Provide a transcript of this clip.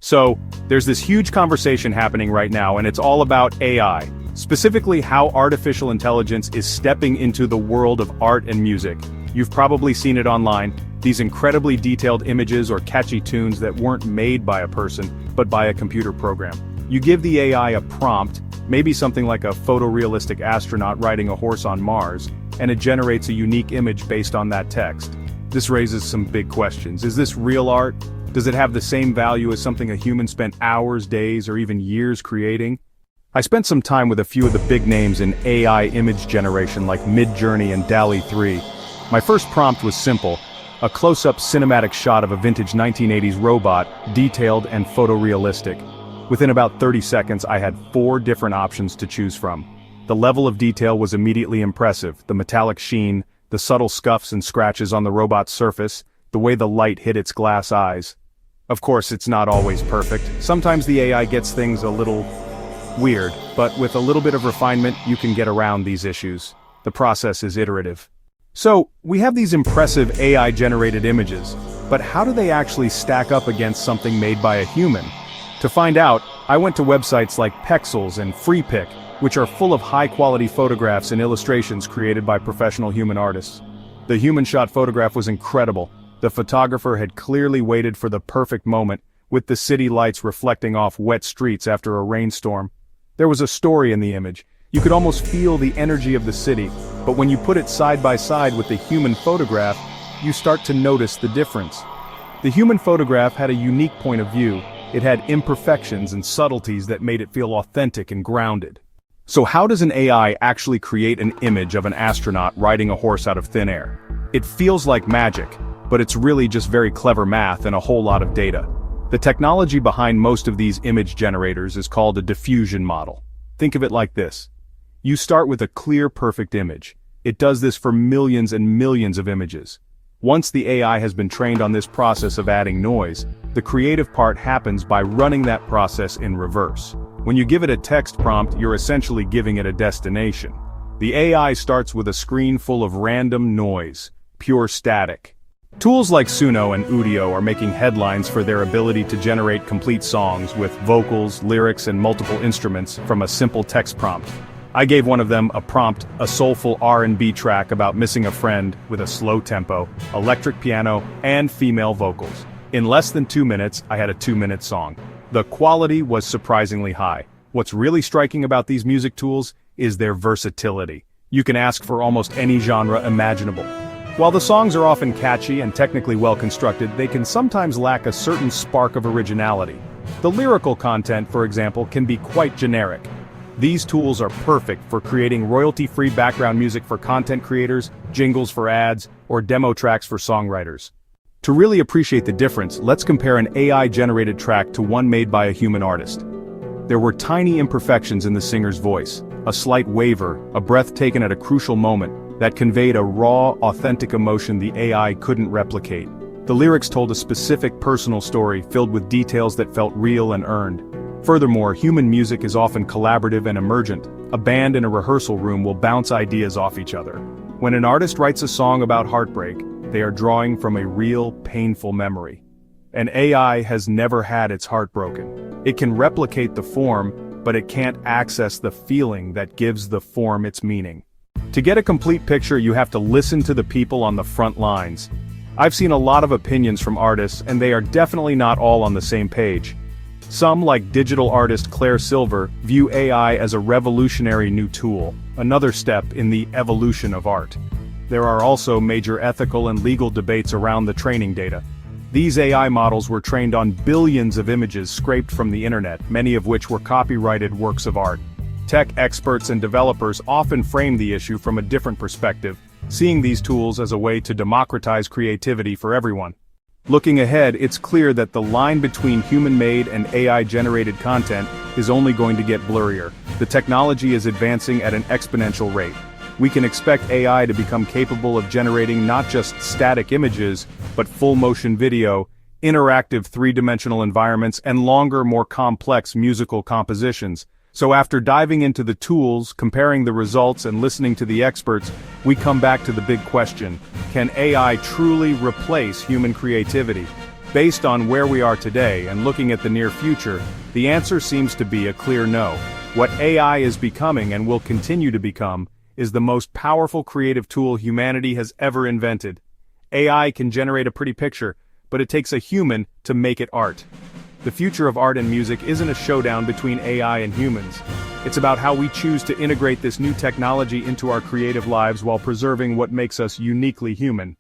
So, there's this huge conversation happening right now, and it's all about AI, specifically how artificial intelligence is stepping into the world of art and music. You've probably seen it online, these incredibly detailed images or catchy tunes that weren't made by a person, but by a computer program. You give the AI a prompt, maybe something like a photorealistic astronaut riding a horse on Mars, and it generates a unique image based on that text. This raises some big questions. Is this real art? Does it have the same value as something a human spent hours, days, or even years creating? I spent some time with a few of the big names in AI image generation like Midjourney and DALL-E 3. My first prompt was simple, a close-up cinematic shot of a vintage 1980s robot, detailed and photorealistic. Within about 30 seconds I had 4 different options to choose from. The level of detail was immediately impressive, the metallic sheen, the subtle scuffs and scratches on the robot's surface, the way the light hit its glass eyes. Of course, it's not always perfect. Sometimes the AI gets things a little weird, but with a little bit of refinement, you can get around these issues. The process is iterative. So, we have these impressive AI-generated images, but how do they actually stack up against something made by a human? To find out, I went to websites like Pexels and FreePic, which are full of high-quality photographs and illustrations created by professional human artists. The human-shot photograph was incredible. The photographer had clearly waited for the perfect moment, with the city lights reflecting off wet streets after a rainstorm. There was a story in the image. You could almost feel the energy of the city, but when you put it side by side with the human photograph, you start to notice the difference. The human photograph had a unique point of view. It had imperfections and subtleties that made it feel authentic and grounded. So how does an AI actually create an image of an astronaut riding a horse out of thin air? It feels like magic, but it's really just very clever math and a whole lot of data. The technology behind most of these image generators is called a diffusion model. Think of it like this. You start with a clear, perfect image. It does this for millions and millions of images. Once the AI has been trained on this process of adding noise, the creative part happens by running that process in reverse. When you give it a text prompt, you're essentially giving it a destination. The AI starts with a screen full of random noise, pure static. Tools like Suno and Udio are making headlines for their ability to generate complete songs with vocals, lyrics, and multiple instruments from a simple text prompt. I gave one of them a prompt, a soulful R&B track about missing a friend with a slow tempo, electric piano, and female vocals. In less than 2 minutes, I had a 2-minute song. The quality was surprisingly high. What's really striking about these music tools is their versatility. You can ask for almost any genre imaginable. While the songs are often catchy and technically well-constructed, they can sometimes lack a certain spark of originality. The lyrical content, for example, can be quite generic. These tools are perfect for creating royalty-free background music for content creators, jingles for ads, or demo tracks for songwriters. To really appreciate the difference, let's compare an AI-generated track to one made by a human artist. There were tiny imperfections in the singer's voice, a slight waver, a breath taken at a crucial moment, that conveyed a raw, authentic emotion the AI couldn't replicate. The lyrics told a specific personal story filled with details that felt real and earned. Furthermore, human music is often collaborative and emergent. A band in a rehearsal room will bounce ideas off each other. When an artist writes a song about heartbreak, they are drawing from a real, painful memory. An AI has never had its heart broken. It can replicate the form, but it can't access the feeling that gives the form its meaning. To get a complete picture, you have to listen to the people on the front lines. I've seen a lot of opinions from artists, and they are definitely not all on the same page. Some, like digital artist Claire Silver, view AI as a revolutionary new tool, another step in the evolution of art. There are also major ethical and legal debates around the training data. These AI models were trained on billions of images scraped from the internet, many of which were copyrighted works of art. Tech experts and developers often frame the issue from a different perspective, seeing these tools as a way to democratize creativity for everyone. Looking ahead, it's clear that the line between human-made and AI-generated content is only going to get blurrier. The technology is advancing at an exponential rate. We can expect AI to become capable of generating not just static images, but full-motion video, interactive three-dimensional environments, and longer, more complex musical compositions. So after diving into the tools, comparing the results, and listening to the experts, we come back to the big question: can AI truly replace human creativity? Based on where we are today and looking at the near future, the answer seems to be a clear no. What AI is becoming and will continue to become is the most powerful creative tool humanity has ever invented. AI can generate a pretty picture, but it takes a human to make it art. The future of art and music isn't a showdown between AI and humans. It's about how we choose to integrate this new technology into our creative lives while preserving what makes us uniquely human.